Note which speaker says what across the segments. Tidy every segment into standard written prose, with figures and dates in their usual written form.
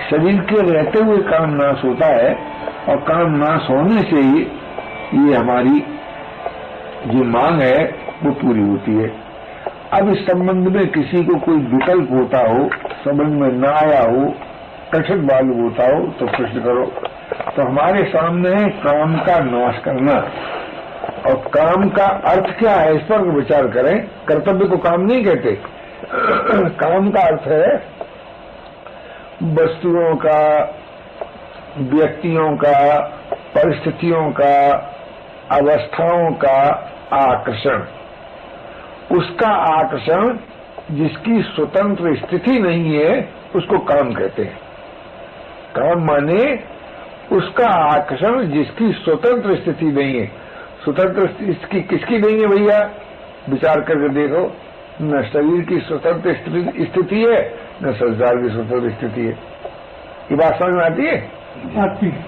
Speaker 1: शरीर के रहते हुए काम नाश होता है और काम नाश होने से ही ये हमारी जो मांग है वो पूरी होती है। अब इस संबंध में किसी को कोई विकल्प होता हो, समझ में न आया हो, कठिन मालूम होता हो तो प्रश्न करो। तो हमारे सामने है काम का नाश करना, और काम का अर्थ क्या है इस पर विचार करें। कर्तव्य को काम नहीं कहते। काम का अर्थ है वस्तुओं का, व्यक्तियों का, परिस्थितियों का, अवस्थाओं का आकर्षण। उसका आकर्षण जिसकी स्वतंत्र स्थिति नहीं है उसको काम कहते हैं। काम माने उसका आकर्षण जिसकी स्वतंत्र स्थिति नहीं है। स्वतंत्र स्थिति किसकी नहीं है भैया? विचार करके देखो। न शरीर की स्वतंत्र स्थिति है, न संसार की स्वतंत्र स्थिति है। ये बात समझ में आती है? आती है।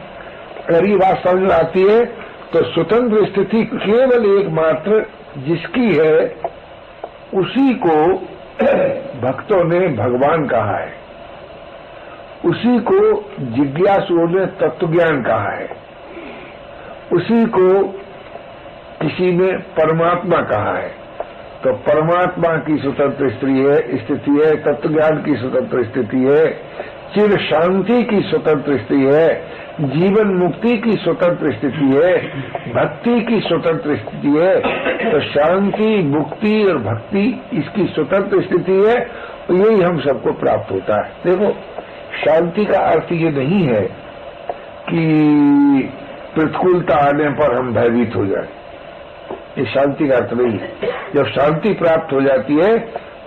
Speaker 1: अगर ये बात समझ में आती है तो स्वतंत्र स्थिति केवल एकमात्र जिसकी है उसी को भक्तों ने भगवान कहा है, उसी को जिज्ञासुओं ने तत्वज्ञान कहा है, उसी को किसी ने परमात्मा कहा है। तो परमात्मा की स्वतंत्र स्थिति है, तत्वज्ञान की स्वतंत्र स्थिति है, चिर शांति की स्वतंत्र स्थिति है, जीवन मुक्ति की स्वतंत्र स्थिति है, भक्ति की स्वतंत्र स्थिति है। तो शांति, मुक्ति और भक्ति इसकी स्वतंत्र स्थिति है, तो यही हम सबको प्राप्त होता है। देखो, शांति का अर्थ ये नहीं है कि प्रतिकूलता आने पर हम भयभीत हो जाए। ये शांति का अर्थ नहीं है। जब शांति प्राप्त हो जाती है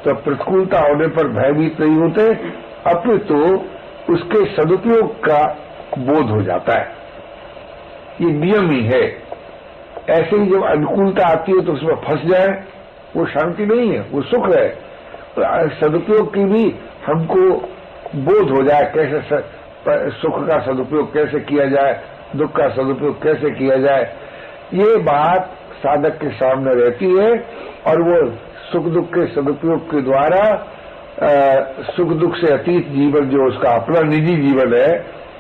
Speaker 1: तो प्रतिकूलता होने पर भयभीत नहीं होते, अपितु उसके सदुपयोग का बोध हो जाता है। ये नियम ही है। ऐसे ही जब अनुकूलता आती है तो उसमें फंस जाए, वो शांति नहीं है, वो सुख है। सदुपयोग की भी हमको बोध हो जाए, कैसे सुख का सदुपयोग कैसे किया जाए, दुख का सदुपयोग कैसे किया जाए, ये बात साधक के सामने रहती है। और वो सुख दुख के सदुपयोग के द्वारा सुख दुख से अतीत जीवन जो उसका अपना निजी जीवन है,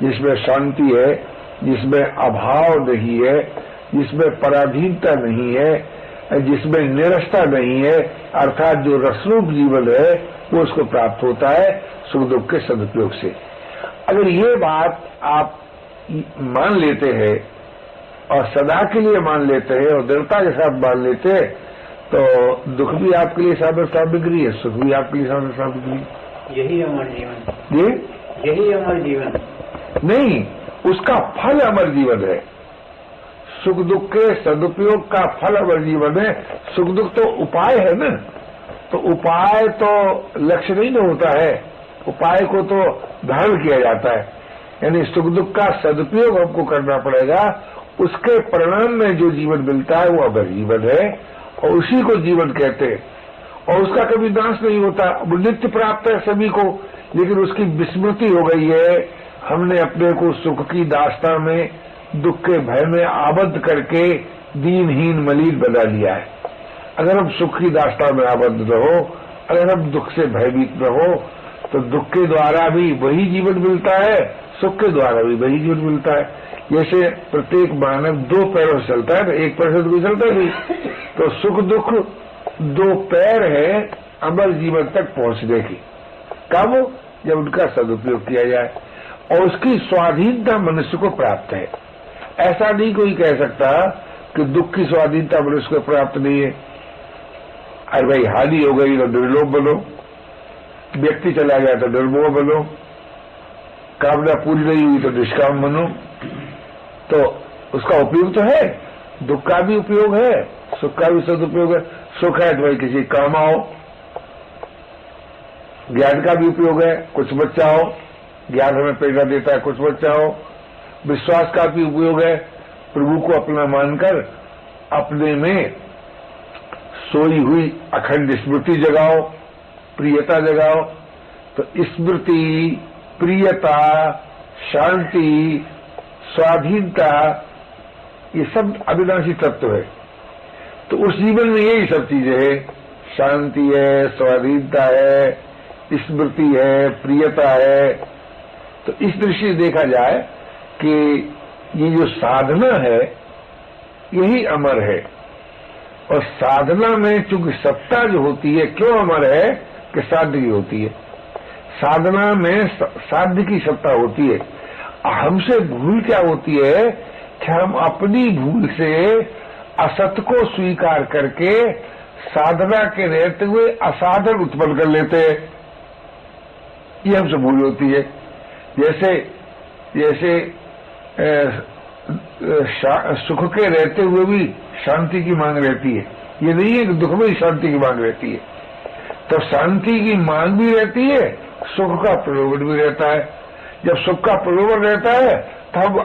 Speaker 1: जिसमें शांति है, जिसमें अभाव नहीं है, जिसमें पराधीनता नहीं है, जिसमें निरस्ता नहीं है, अर्थात जो रसरूप जीवन है वो उसको प्राप्त होता है सुख दुख के सदुपयोग से। अगर ये बात आप मान लेते हैं और सदा के लिए मान लेते हैं और दृढ़ता के साथ मान लेते हैं तो दुख भी आपके लिए सामग्री है, सुख भी आपके लिए सामग्री।
Speaker 2: यही अमर जीवन।
Speaker 1: ये
Speaker 2: यही अमर जीवन
Speaker 1: नहीं, उसका फल अमर जीवन है। सुख दुख के सदुपयोग का फल अमर जीवन है। सुख दुख तो उपाय है ना, तो उपाय तो लक्ष्य नहीं ना होता है, उपाय को तो धारण किया जाता है। यानी सुख दुख का सदुपयोग हमको करना पड़ेगा, उसके परिणाम में जो जीवन मिलता है वो अमर जीवन है और उसी को जीवन कहते हैं। और उसका कभी नाश नहीं होता, वो नित्य प्राप्त है सभी को, लेकिन उसकी विस्मृति हो गई है। हमने अपने को सुख की दास्ता में, दुख के भय में आबद्ध करके दीनहीन मलिन बना लिया है। अगर हम सुख की दास्ता में आबद्ध रहो, अगर हम दुख से भयभीत रहो, तो दुख के द्वारा भी वही जीवन मिलता है, सुख के द्वारा भी वही जीवन मिलता है। जैसे प्रत्येक मानव दो पैरों से चलता है, एक पैर से तो चलता नहीं, तो सुख दुख दो पैर है अमर जीवन तक पहुंचने की। कब? जब उनका सदुपयोग किया जाए और उसकी स्वाधीनता मनुष्य को प्राप्त है। ऐसा नहीं कोई कह सकता कि दुख की स्वाधीनता मनुष्य को प्राप्त नहीं है। अरे भाई, हानि हो गई तो निर्लोभ बनो, व्यक्ति चला गया तो निर्मोह बनो, कामना पूरी नहीं हुई तो निष्काम बनो। तो उसका उपयोग तो है, दुख का भी उपयोग है, सुख का भी सदुपयोग है। सुख है तो भाई किसी काम आओ, ज्ञान का भी उपयोग है, कुछ बचाओ, ज्ञान हमें प्रेरणा देता है, कुछ बचाओ। विश्वास का भी उपयोग है, प्रभु को अपना मानकर अपने में सोई हुई अखंड स्मृति जगाओ, प्रियता जगाओ। तो स्मृति, प्रियता, शांति, स्वाधीनता, ये सब अविनाशी तत्व है। तो उस जीवन में यही सब चीजें हैं, शांति है, स्वाधीनता है, स्मृति है, प्रियता है। तो इस दृष्टि से देखा जाए कि ये जो साधना है यही अमर है, और साधना में चूंकि सत्ता जो होती है, क्यों अमर है कि साध्य की होती है, साधना में साध्य की सत्ता होती है। हमसे भूल क्या होती है कि हम अपनी भूल से असत को स्वीकार करके साधना के रहते हुए असाधन उत्पन्न कर लेते हैं, ये हमसे भूल होती है। जैसे सुख के रहते हुए भी शांति की मांग रहती है, ये नहीं है कि दुख में ही शांति की मांग रहती है। तो शांति की मांग भी रहती है, सुख का प्रलोभन भी रहता है। जब सुख का प्रलोभन रहता है तो हम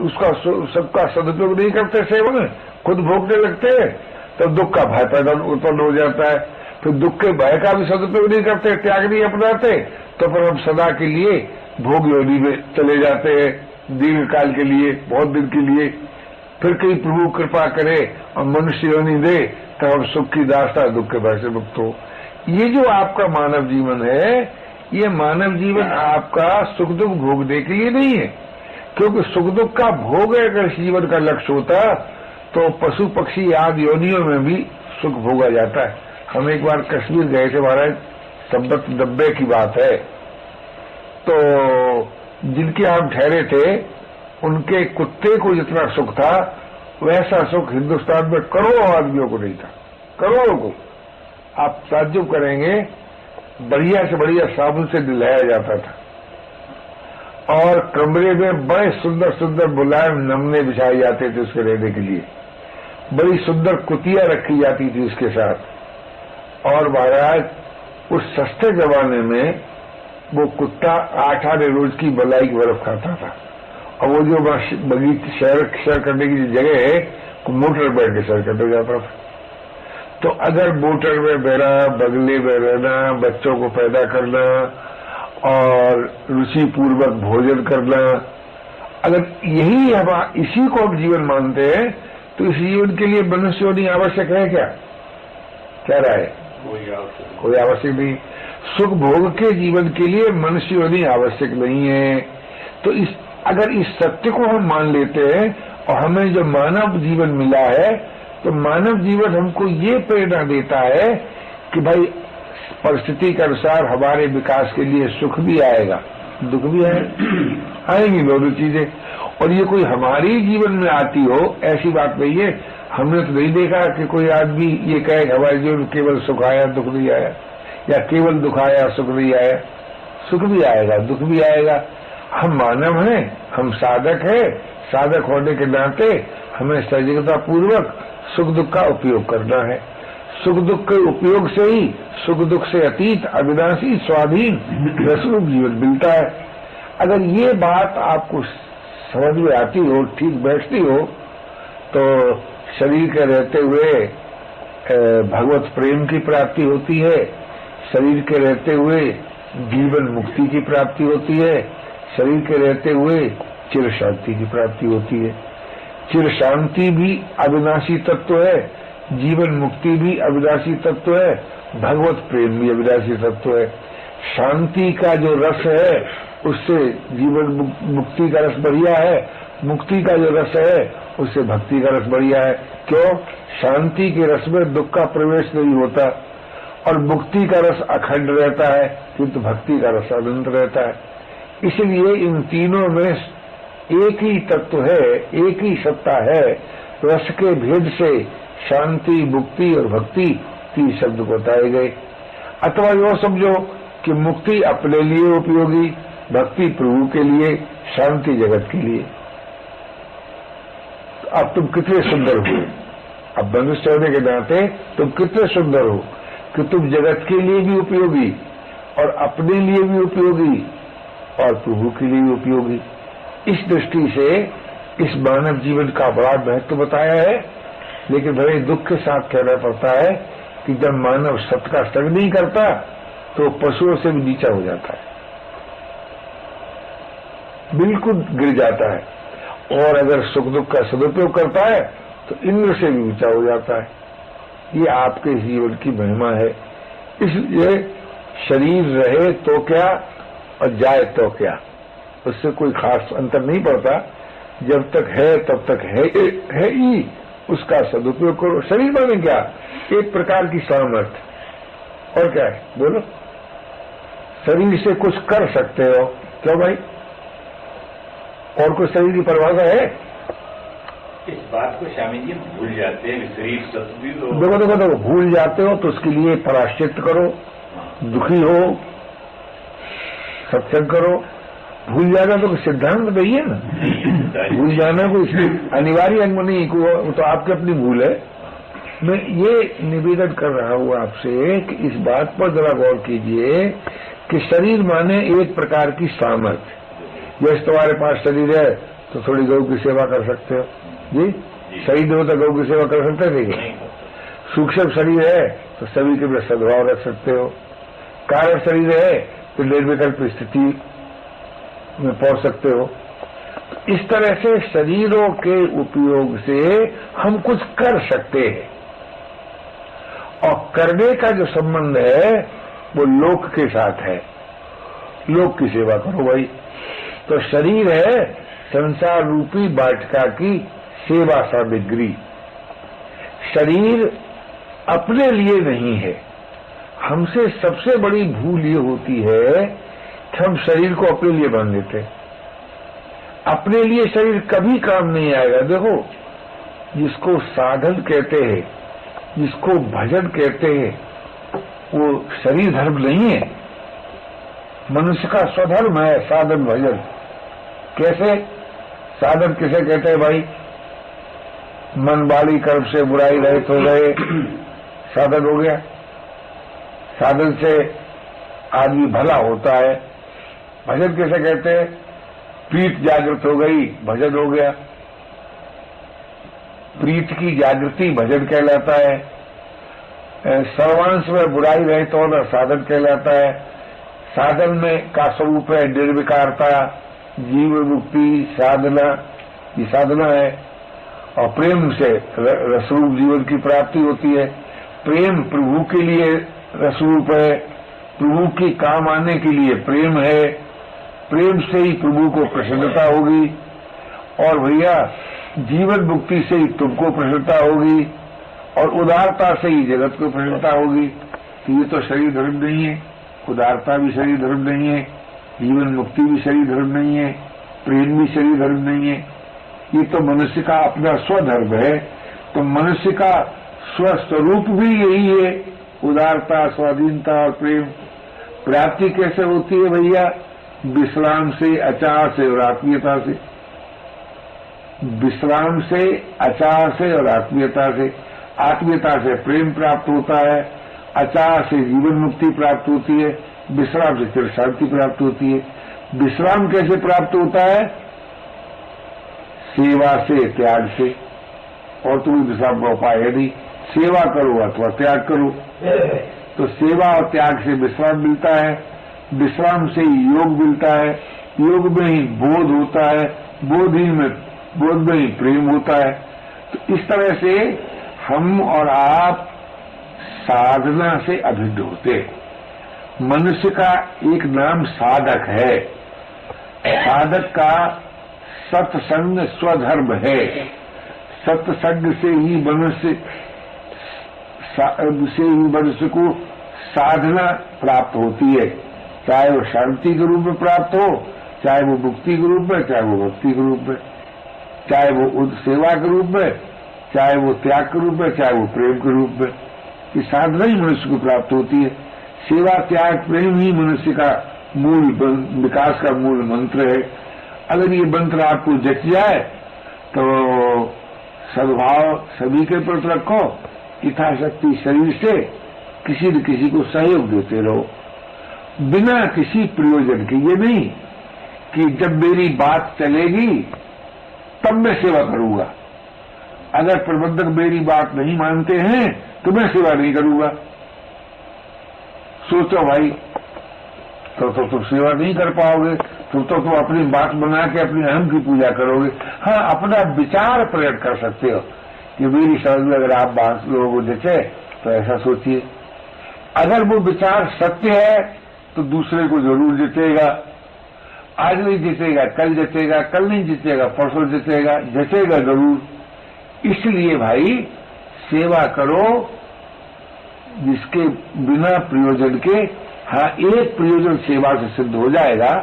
Speaker 1: उसका सबका सदुपयोग नहीं करते, सेवन खुद भोगने लगते हैं, तो दुख का भय पैदा उत्पन्न हो जाता है। फिर दुख के भय का भी सदुपयोग नहीं करते, त्याग नहीं अपनाते, तो फिर हम सदा के लिए भोग योनि में चले जाते हैं, दीर्घ काल के लिए, बहुत दिन के लिए। फिर कहीं प्रभु कृपा करे और मनुष्य योनि दे तो हम सुख की दास्ता, दुख के भय से मुक्त हो। ये जो आपका मानव जीवन है, ये मानव जीवन आपका सुख दुख भोगने के लिए नहीं है, क्योंकि सुख दुख का भोग अगर जीवन का लक्ष्य होता तो पशु पक्षी आदि योनियों में भी सुख भोगा जाता है। हम एक बार कश्मीर गए थे महाराज, 90 की बात है, तो जिनके हम ठहरे थे उनके कुत्ते को जितना सुख था वैसा सुख हिंदुस्तान में करोड़ों आदमियों को नहीं था, करोड़ों को। आप ताज्जुब करेंगे, बढ़िया से बढ़िया साबुन से नहलाया जाता था, और कमरे में बड़े सुंदर सुंदर मुलायम नमने बिछाए जाते थे उसके रहने के लिए, बड़ी सुंदर कुतिया रखी जाती थी उसके साथ। और महाराज उस सस्ते जमाने में वो कुत्ता 8 आने रोज की मलाई की बर्फ खाता था, और वो जो बगीचे सैर करने की जगह है मोटर बैठ के सैर करने जाता था। तो अगर मोटर में बहना, बगले में रहना, बच्चों को पैदा करना और रुचि पूर्वक भोजन करना, अगर यही हम इसी को हम जीवन मानते हैं तो इस जीवन के लिए मनुष्य होनी आवश्यक है क्या? क्या राय? कोई आवश्यक नहीं। सुख भोग के जीवन के लिए मनुष्य होनी आवश्यक नहीं है। तो अगर इस सत्य को हम मान लेते हैं और हमें जो मानव जीवन मिला है, तो मानव जीवन हमको ये प्रेरणा देता है कि भाई परिस्थिति के अनुसार हमारे विकास के लिए सुख भी आएगा, दुख भी आएंगी दोनों चीजें। और ये कोई हमारी जीवन में आती हो ऐसी बात नहीं है। हमने तो नहीं देखा कि कोई आदमी ये कहे कि हमारे जीवन में केवल सुख आया दुख नहीं आया, या केवल दुख आया सुख नहीं आया। सुख भी आएगा, दुख भी आएगा। हम मानव हैं, हम साधक हैं, साधक होने के नाते हमें सजगता पूर्वक सुख दुख का उपयोग करना है। सुख दुख के उपयोग से ही सुख दुख से अतीत अविनाशी स्वाधीन रसरूप जीवन मिलता है। अगर ये बात आपको समझ में आती हो, ठीक बैठती हो, तो शरीर के रहते हुए भगवत प्रेम की प्राप्ति होती है, शरीर के रहते हुए जीवन मुक्ति की प्राप्ति होती है, शरीर के रहते हुए चिर शांति की प्राप्ति होती है। चिर शांति भी अविनाशी तत्व है, जीवन मुक्ति भी अविनाशी तत्व है, भगवत प्रेम भी अविनाशी तत्व है। शांति का जो रस है उससे जीवन मुक्ति का रस बढ़िया है, मुक्ति का जो रस है उससे भक्ति का रस बढ़िया है। क्यों? शांति के रस में दुख का प्रवेश नहीं होता, और मुक्ति का रस अखंड रहता है, किंतु भक्ति का रस अनंत रहता है। इसलिए इन तीनों में एक ही तत्व है, एक ही सत्ता है। रस के भेद से शांति, मुक्ति और भक्ति 3 शब्द बताए गए। अथवा यो समझो कि मुक्ति अपने लिए उपयोगी, भक्ति प्रभु के लिए, शांति जगत के लिए। अब तुम कितने सुंदर हो, अब मनुष्य होने के नाते तुम कितने सुंदर हो कि तुम जगत के लिए भी उपयोगी और अपने लिए भी उपयोगी और प्रभु के लिए भी उपयोगी। इस दृष्टि से इस मानव जीवन का बड़ा महत्व बताया है। लेकिन बड़े दुख के साथ कहना पड़ता है कि जब मानव सत्य का संग नहीं करता तो पशुओं से भी नीचा हो जाता है, बिल्कुल गिर जाता है। और अगर सुख दुख का सदुपयोग करता है तो इंद्र से भी नीचा हो जाता है। ये आपके जीवन की महिमा है। इसलिए शरीर रहे तो क्या और जाए तो क्या, उससे कोई खास अंतर नहीं पड़ता। जब तक है तब तक है ही, उसका सदुपयोग करो। शरीर माने क्या? एक प्रकार की सामर्थ्य। और क्या है बोलो? शरीर से कुछ कर सकते हो। क्यों भाई? और कोई शरीर की परिभाषा है?
Speaker 3: इस बात को स्वामी जी भूल जाते हैं। शरीर सत्व
Speaker 1: देखो, भूल जाते हो तो उसके लिए प्रायश्चित करो, दुखी हो, सत्संग करो। भूल जाना तो सिद्धांत वही है ना। भूल जाना कोई अनिवार्य अंग नहीं, तो आपकी अपनी भूल है। मैं ये निवेदन कर रहा हूं आपसे कि इस बात पर जरा गौर कीजिए कि शरीर माने एक प्रकार की सामर्थ्य। जैसे तुम्हारे पास शरीर है तो थोड़ी गौ की सेवा कर सकते हो जी। शरीर हो तो गौ की सेवा कर सकते थे क्या? सूक्ष्म शरीर है तो सभी के लिए सद्भाव रख सकते हो। कारण शरीर है तो निर्विकल्प स्थिति में पहुंच सकते हो। इस तरह से शरीरों के उपयोग से हम कुछ कर सकते हैं, और करने का जो संबंध है वो लोक के साथ है। लोक की सेवा करो भाई। तो शरीर है संसार रूपी वाटिका की सेवा सामग्री। शरीर अपने लिए नहीं है। हमसे सबसे बड़ी भूल ये होती है कि हम शरीर को अपने लिए मान लेते। अपने लिए शरीर कभी काम नहीं आएगा। देखो, जिसको साधन कहते हैं, जिसको भजन कहते हैं, वो शरीर धर्म नहीं है। मनुष्य का स्वधर्म है साधन भजन। कैसे? साधन किसे कहते हैं भाई? मन वाणी कर्म से बुराई रहित हो गए, साधन हो गया। साधन से आदमी भला होता है। भजन किसे कहते हैं? प्रीत जागृत हो गई, भजन हो गया। प्रीत की जागृति भजन कहलाता है। सर्वांश में बुराई रहित होना साधन कहलाता है। साधन में का स्वरूप है निर्विकारता, जीव मुक्ति, साधना, ये साधना है। और प्रेम से रसरूप जीवन की प्राप्ति होती है। प्रेम प्रभु के लिए रसरूप है, प्रभु के काम आने के लिए प्रेम है। प्रेम से ही प्रभु को प्रसन्नता होगी, और भैया जीवन मुक्ति से ही तुमको प्रसन्नता होगी, और उदारता से ही जगत को प्रसन्नता होगी। तो ये तो शरीर धर्म नहीं है। उदारता भी शरीर धर्म नहीं है, जीवन मुक्ति भी शरीर धर्म नहीं है, प्रेम भी शरीर धर्म नहीं है। ये तो मनुष्य का अपना स्वधर्म है। तो मनुष्य का स्वस्वरूप भी यही है, उदारता, स्वाधीनता और प्रेम। प्राप्ति कैसे होती है भैया? विश्राम से, आचार से और आत्मीयता से। विश्राम से, आचार से और आत्मीयता से। आत्मीयता से प्रेम प्राप्त होता है, आचार से जीवन मुक्ति प्राप्त होती है, विश्राम से फिर शांति प्राप्त होती है। विश्राम कैसे प्राप्त होता है? सेवा से, त्याग से। और तुम्हें विश्राम का उपाय है नहीं। सेवा करो अथवा त्याग करो। तो सेवा और त्याग से विश्राम मिलता है, विश्राम से योग मिलता है, योग में ही बोध होता है, बोध में ही प्रेम होता है। तो इस तरह से हम और आप साधना से अभिन्न होते हैं। मनुष्य का एक नाम साधक है। साधक का सत्संग स्वधर्म है। सत्संग से ही मनुष्य को साधना प्राप्त होती है, चाहे वो शांति के रूप में प्राप्त हो, चाहे वो मुक्ति के रूप में, चाहे वो भक्ति के रूप में, चाहे वो सेवा के रूप में, चाहे वो त्याग के रूप में, चाहे वो प्रेम के रूप में। ये साधना ही मनुष्य को प्राप्त होती है। सेवा, त्याग, प्रेम ही मनुष्य का मूल विकास का मूल मंत्र है। अगर ये मंत्र आपको जच जाए तो सद्भाव सभी के प्रति रखो, यथाशक्ति शरीर से किसी न किसी को सहयोग देते रहो, बिना किसी प्रयोजन के। ये नहीं कि जब मेरी बात चलेगी तब मैं सेवा करूंगा, अगर प्रबंधक मेरी बात नहीं मानते हैं तो मैं सेवा नहीं करूंगा। सोचो भाई, तो तुम सेवा नहीं कर पाओगे। तुम अपनी बात बना के अपने अहम की पूजा करोगे। हाँ, अपना विचार प्रकट कर सकते हो कि मेरी समझ में अगर आप बात लोगों को जचे तो ऐसा सोचिए। अगर वो विचार सत्य है तो दूसरे को जरूर जचेगा। आज नहीं जीतेगा, कल जीतेगा, कल नहीं जीतेगा, परसों जीतेगा, जीतेगा जरूर। इसलिए भाई सेवा करो जिसके बिना प्रयोजन के, हाँ एक प्रयोजन सेवा से सिद्ध हो जाएगा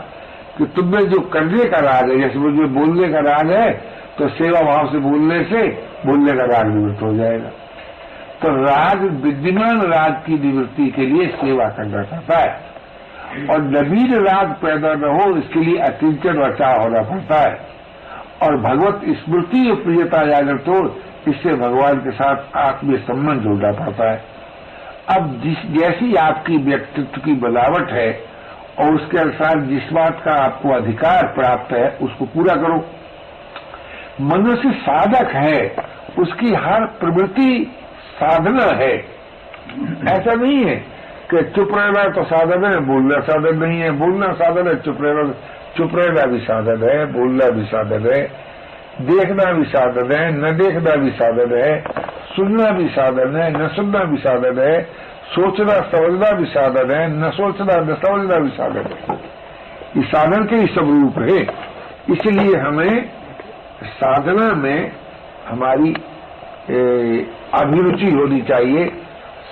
Speaker 1: कि तुमने जो करने का राग है, जैसे मुझे बोलने का राग है तो सेवा भाव से बोलने का राग निवृत्त हो जाएगा। तो राग, विद्यमान राग की निवृत्ति के लिए सेवा करना पड़ता है, और नवीन राग पैदा न हो इसके लिए अकिंचन रचा होना पड़ता है, और भगवत स्मृति और प्रियता जागृत हो इससे भगवान के साथ आत्मीय संबंध जोड़ना पड़ता है। अब जैसी आपकी व्यक्तित्व की बनावट है और उसके अनुसार जिस बात का आपको अधिकार प्राप्त है उसको पूरा करो। मनुष्य साधक है, उसकी हर प्रवृत्ति साधना है। ऐसा नहीं है कि चुप रहना तो साधन है, बोलना साधन नहीं है, बोलना साधन है, चुप रहना भी साधन है, बोलना भी साधन है, देखना भी साधन है, न देखना भी साधन है, सुनना भी साधन है, न सुनना भी साधन है, सोचना समझना भी साधन है, न सोचना न समझना भी साधन है। इस साधन के ही सब रूप है। इसलिए हमें साधना में हमारी अभिरुचि होनी चाहिए,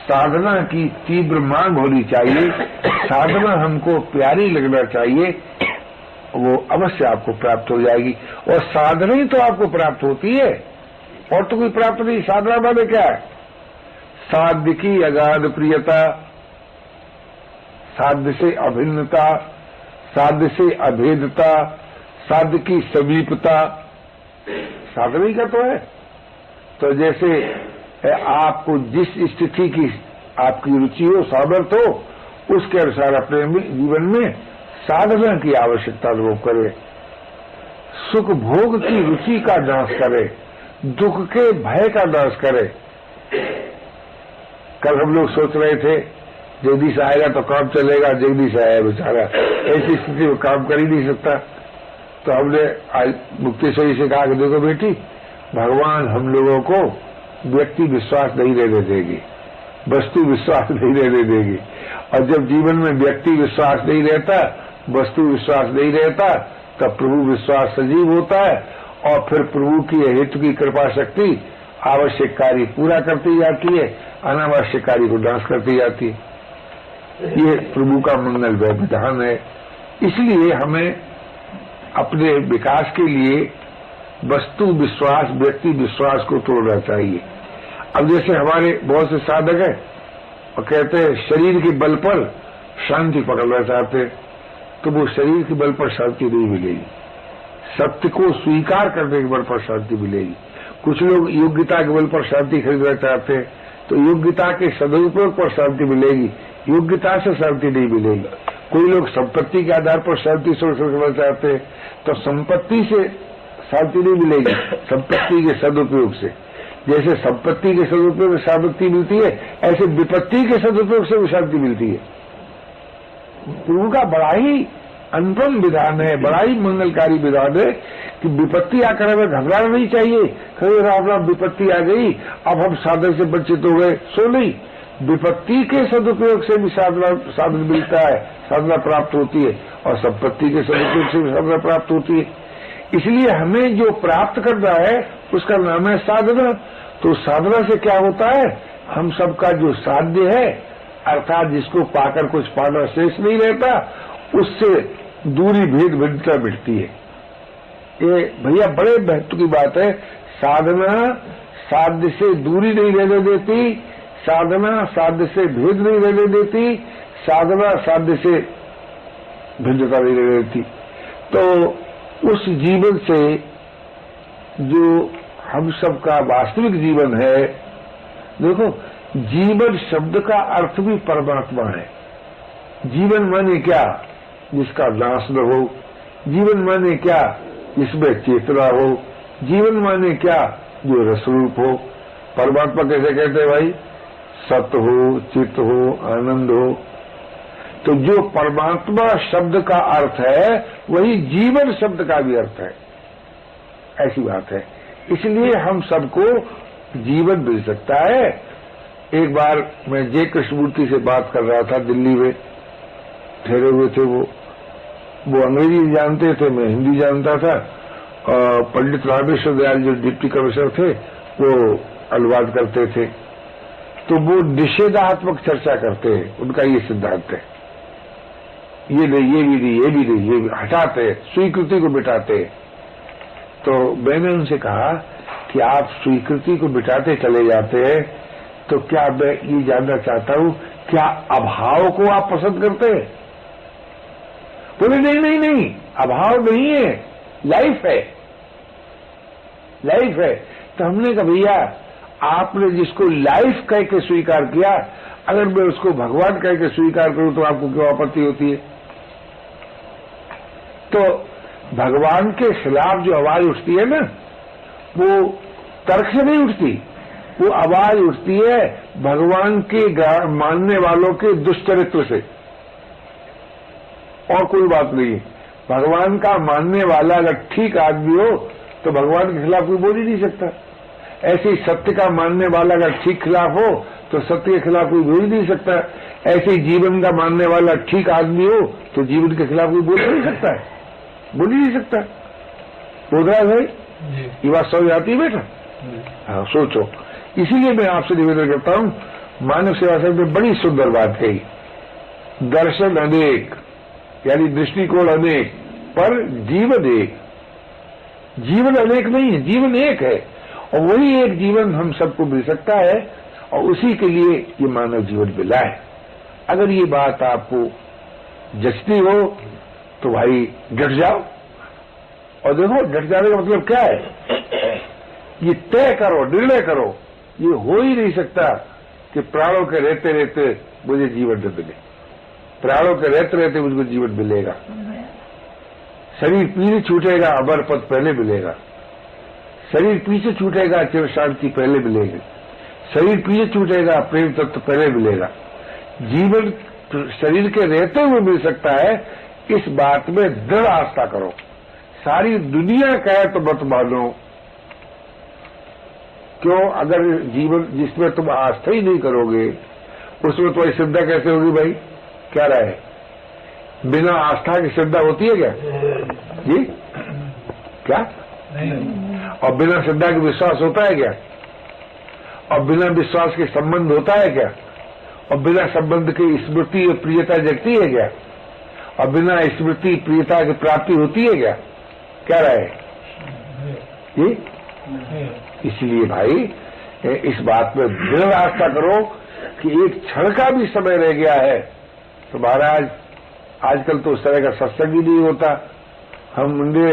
Speaker 1: साधना की तीव्र मांग होनी चाहिए, साधना हमको प्यारी लगना चाहिए, वो अवश्य आपको प्राप्त हो जाएगी। और साधना ही तो आपको प्राप्त होती है, और तो कोई प्राप्त नहीं। साधना माने क्या है? साध्य की अगाध प्रियता, साध्य से अभिन्नता, साध्य से अभेदता, साध्य की समीपता, साधना ही का तो है। तो जैसे आपको जिस स्थिति की आपकी रुचि हो, सामर्थ्य हो, उसके अनुसार अपने जीवन में साधना की आवश्यकता अनुभव करे। सुख भोग की रुचि का नाश करे, दुख के भय का नाश करे। कल हम लोग सोच रहे थे जगदीश आएगा तो काम चलेगा, जगदीश आया बेचारा, ऐसी स्थिति में काम कर ही नहीं सकता। तो हमने आज मुक्तेश्वरी से कहा कि देखो बेटी, भगवान हम लोगों को व्यक्ति विश्वास नहीं रहने देगी, वस्तु विश्वास नहीं रहने देगी। और जब जीवन में व्यक्ति विश्वास नहीं रहता, वस्तु विश्वास नहीं रहता, तब प्रभु विश्वास सजीव होता है, और फिर प्रभु की हेतु की कृपा शक्ति आवश्यक कार्य पूरा करती जाती है, अनावश्यक कार्य को नाश करती जाती है। ये प्रभु का मंगल विधान है। इसलिए हमें अपने विकास के लिए वस्तु विश्वास, व्यक्ति विश्वास को तोड़ना चाहिए। अब जैसे हमारे बहुत से साधक हैं और कहते हैं शरीर के बल पर शांति पकड़ना चाहते हैं, तो वो शरीर के बल पर शांति नहीं मिलेगी, सत्य को स्वीकार करने के बल पर शांति मिलेगी। कुछ लोग योग्यता के बल पर शांति खरीदना चाहते हैं, तो योग्यता के सदुपयोग पर शांति मिलेगी, योग्यता से शांति नहीं मिलेगी। कोई लोग संपत्ति के आधार पर शांति करना चाहते हैं, तो संपत्ति से शांति नहीं मिलेगी, संपत्ति के सदुपयोग से। जैसे संपत्ति के सदुपयोग से शांति मिलती है, ऐसे विपत्ति के सदुपयोग से भी शांति मिलती है। प्रभु का बड़ा ही अनुपम विधान है, बड़ा ही मंगलकारी विधान है कि विपत्ति आकर हमें घबराना नहीं चाहिए। कहीं राम राम विपत्ति आ गई, अब हम साधन से वंचित हो गए, सो नहीं। विपत्ति के सदुपयोग से भी साधन मिलता है, साधना प्राप्त होती है, और संपत्ति के सदुपयोग से भी साधना प्राप्त होती है। इसलिए हमें जो प्राप्त करना है उसका नाम है साधना। तो साधना से क्या होता है? हम सबका जो साध्य है, अर्थात जिसको पाकर कुछ पाना शेष नहीं रहता, उससे दूरी भेद भिन्नता मिटती है। ये भैया बड़े महत्व की बात है। साधना साध्य से दूरी नहीं रहने देती, साधना साध्य से भेद नहीं रहने देती, साधना साध्य से भिन्नता नहीं रहने देती। तो उस जीवन से जो हम सबका वास्तविक जीवन है, देखो जीवन शब्द का अर्थ भी परमात्मा है। जीवन माने क्या? जिसका नाश न हो। जीवन माने क्या? जिसमें चेतना हो। जीवन माने क्या? जो रसरूप हो। परमात्मा कैसे कहते हैं भाई? सत्य हो, चित्त हो, आनंद हो। तो जो परमात्मा शब्द का अर्थ है वही जीवन शब्द का भी अर्थ है, ऐसी बात है। इसलिए हम सबको जीवन मिल सकता है। एक बार मैं जय कृष्णमूर्ति से बात कर रहा था, दिल्ली में ठहरे हुए थे वो, वो अंग्रेजी जानते थे, मैं हिंदी जानता था। पंडित रामेश्वर दयाल जो डिप्टी कमिश्नर थे वो अनुवाद करते थे। तो वो निषेधात्मक चर्चा करते हैं, उनका ये सिद्धांत है, ये नहीं, ये भी नहीं, ये भी नहीं, ये हटाते, स्वीकृति को मिटाते। तो मैंने उनसे कहा कि आप स्वीकृति को मिटाते चले जाते हैं, तो क्या मैं ये जानना चाहता हूं, क्या अभाव को आप पसंद करते हैं? बोले नहीं नहीं नहीं, अभाव नहीं है, लाइफ है, लाइफ है। तो हमने कहा भैया आपने जिसको लाइफ कह के स्वीकार किया, अगर मैं उसको भगवान कह के स्वीकार करूं तो आपको क्यों आपत्ति होती है? तो भगवान के खिलाफ जो आवाज उठती है ना, वो तर्क से नहीं उठती, वो आवाज उठती है भगवान के मानने वालों के दुष्चरित्र से, और कोई बात नहीं। भगवान का मानने वाला अगर ठीक आदमी हो तो भगवान के खिलाफ कोई बोल ही नहीं सकता। ऐसे ही सत्य का मानने वाला अगर ठीक खिलाफ हो तो सत्य के खिलाफ कोई बोल ही नहीं सकता। ऐसे ही जीवन का मानने वाला ठीक आदमी हो तो जीवन के खिलाफ कोई बोल नहीं सकता है, बोल ही नहीं सकता। बोधराज भाई ये बात समझ आती है बेटा? हाँ, सोचो। इसीलिए मैं आपसे निवेदन करता हूं, मानव सेवा संघ में बड़ी सुंदर बात कही, दर्शन अनेक, यानी दृष्टिकोण अनेक पर जीवन एक। जीवन अनेक नहीं है, जीवन एक है, और वही एक जीवन हम सबको मिल सकता है, और उसी के लिए ये मानव जीवन मिला है। अगर ये बात आपको जचती हो तो भाई डट जाओ। और देखो, डट जाने का मतलब क्या है? ये तय करो, निर्णय करो, ये हो ही नहीं सकता कि प्राणों के रहते रहते मुझे जीवन न मिले, प्राणों के रहते रहते मुझको जीवन मिलेगा। शरीर पीछे छूटेगा, अमर पद पहले मिलेगा। शरीर पीछे छूटेगा, चिर शांति पहले मिलेगी। शरीर पीछे छूटेगा, प्रेम तत्व पहले मिलेगा। जीवन शरीर के रहते हुए मिल सकता है, इस बात में दृढ़ आस्था करो। सारी दुनिया कहे तो मत मानो। क्यों? अगर जीवन जिसमें तुम आस्था ही नहीं करोगे उसमें तुम्हारी श्रद्धा कैसे होगी भाई? क्या राय है? बिना आस्था की श्रद्धा होती है क्या जी? क्या? और बिना श्रद्धा के विश्वास होता है क्या? और बिना विश्वास के संबंध होता है क्या? और बिना संबंध की स्मृति और प्रियता जगती है क्या? और बिना स्मृति प्रियता की प्राप्ति होती है क्या? क्या राय है जी? इसलिए भाई इस बात में दृढ़ आस्था करो कि एक क्षण का भी समय रह गया है तो महाराज, आजकल तो उस तरह का सत्संग ही नहीं होता। हमने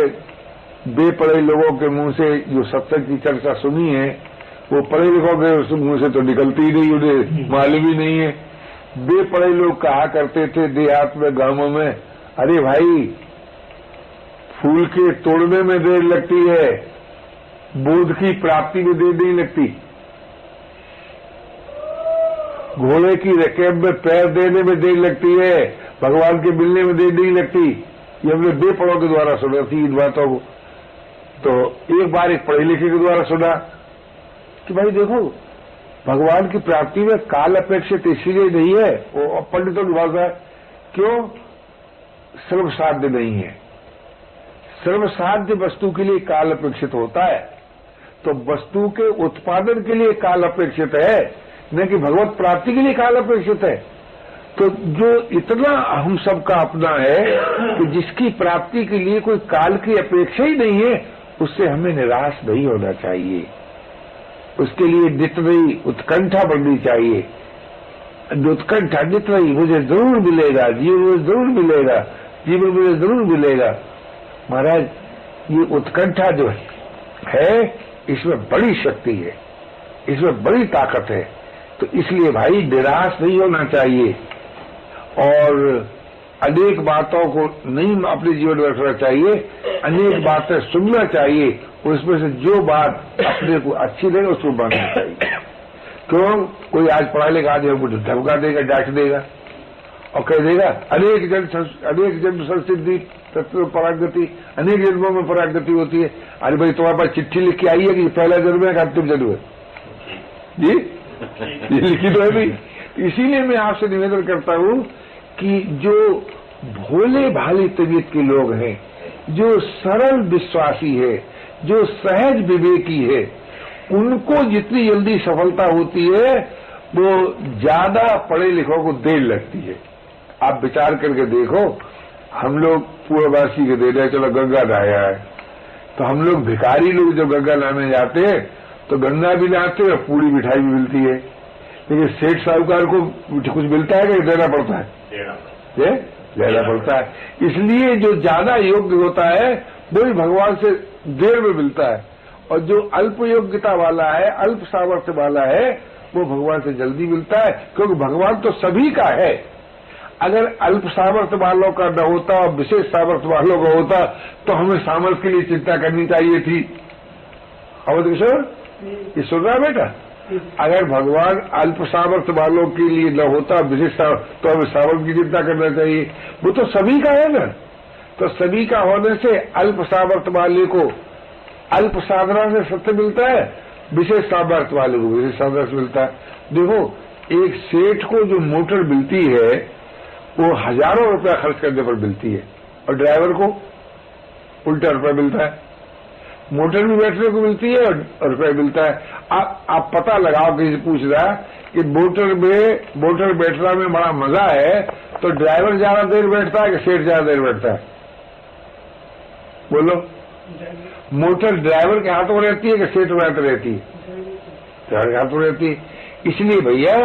Speaker 1: बेपढ़े लोगों के मुंह से जो सत्संग की चर्चा सुनी है, वो पढ़े लिखों के मुंह से तो निकलती ही नहीं, उन्हें मालूम ही नहीं है। बेपढ़े लोग कहा करते थे देहात में, गांवों में, अरे भाई फूल के तोड़ने में देर लगती है, बोध की प्राप्ति में देर नहीं लगती। घोड़े की रकेब में पैर देने में देर लगती है, भगवान के मिलने में देर नहीं लगती। ये हमने बेपढ़ों के द्वारा सुना थी इन बातों को। तो एक बार एक पढ़े लिखे के द्वारा सुना कि भाई देखो, भगवान की प्राप्ति में काल अपेक्षित इसलिए नहीं है, वो पंडितों की भाषा है, क्यों? सर्वसाध्य नहीं है। सर्वसाध्य वस्तु के लिए काल अपेक्षित होता है, तो वस्तु के उत्पादन के लिए काल अपेक्षित है, न कि भगवत प्राप्ति के लिए काल अपेक्षित है। तो जो इतना हम सबका अपना है कि जिसकी प्राप्ति के लिए कोई काल की अपेक्षा ही नहीं है, उससे हमें निराश नहीं होना चाहिए। उसके लिए नित नई उत्कंठा बढ़नी चाहिए। उत्कंठा नित नई, मुझे जरूर मिलेगा, जीवन मुझे जरूर मिलेगा, जीवन मुझे जरूर मिलेगा। महाराज, ये उत्कंठा जो है इसमें बड़ी शक्ति है, इसमें बड़ी ताकत है। तो इसलिए भाई निराश नहीं होना चाहिए, और अनेक बातों को नहीं अपने जीवन में रखना चाहिए, अनेक बातें सुनना चाहिए, उसमें से जो बात अपने को अच्छी लगे उसको मानना चाहिए। क्यों? कोई आज पढ़ा लिखा आदमी हमको धमका देगा, डांट देगा और कह देगा अनेक जन्म संसिद्धि तत्व परागति, अनेक जन्मों में परागति होती है। अरे भाई, तुम्हारे पास चिट्ठी लिख के आई है कि पहला जन्म है कि अंतिम जन्म है जी? ये लिखी तो है भाई। इसीलिए मैं आपसे निवेदन करता हूं कि जो भोले भाले तबीयत के लोग हैं, जो सरल विश्वासी है, जो सहज विवेकी है, उनको जितनी जल्दी सफलता होती है वो ज्यादा पढ़े लिखों को देर लगती है। आप विचार करके देखो, हम लोग पूर्ववासी के दे रहे, चलो गंगा नहाया है, तो हम लोग भिखारी लोग जब गंगा नहाने जाते हैं तो गंगा भी नहाते हैं और पूरी मिठाई भी मिलती है, लेकिन सेठ साहूकार को कुछ मिलता है कि देना पड़ता है? देना पड़ता है। इसलिए जो ज्यादा योग्य होता है वही भगवान से देर में मिलता है, और जो अल्प योग्यता वाला है, अल्प सामर्थ्य वाला है, वो भगवान से जल्दी मिलता है, क्योंकि भगवान तो सभी का है। अगर अल्प सामर्थ्य वालों का न होता और विशेष सामर्थ्य वालों का होता तो हमें सामर्थ्य के लिए चिंता करनी चाहिए थी। अवध किशोर, ये सुन रहा बेटा? अगर भगवान अल्प सामर्थ्य वालों के लिए न होता, विशेष तो हमें सामर्थ्य की चिंता करना चाहिए। वो तो सभी का है ना, तो सभी का होने से अल्प सामर्थ्य वाले को अल्प साधना से सत्य मिलता है, विशेष सामर्थ्य वाले को विशेष साधना से मिलता है। देखो, एक सेठ को जो मोटर मिलती है वो हजारों रुपया खर्च करने पर मिलती है, और ड्राइवर को उल्टा रुपया मिलता है। मोटर भी बैठने को मिलती है और रुपया मिलता है। आप पता लगाओ, किसी से पूछ रहा कि मोटर बैठना में बड़ा मजा है, तो ड्राइवर ज्यादा देर बैठता है कि सेठ ज्यादा देर बैठता है? बोलो। मोटर ड्राइवर के हाथों में रहती है कि सेठ में हाथ रहती है? ड्राइवर के हाथों में रहती है। इसलिए भैया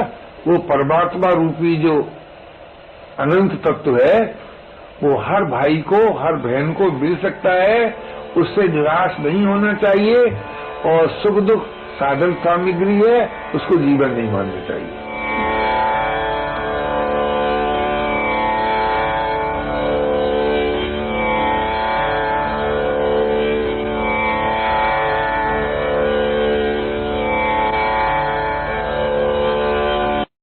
Speaker 1: वो परमात्मा रूपी जो अनंत तत्व है वो हर भाई को, हर बहन को मिल सकता है, उससे निराश नहीं होना चाहिए, और सुख दुख साधन सामग्री है, उसको जीवन नहीं मानना चाहिए।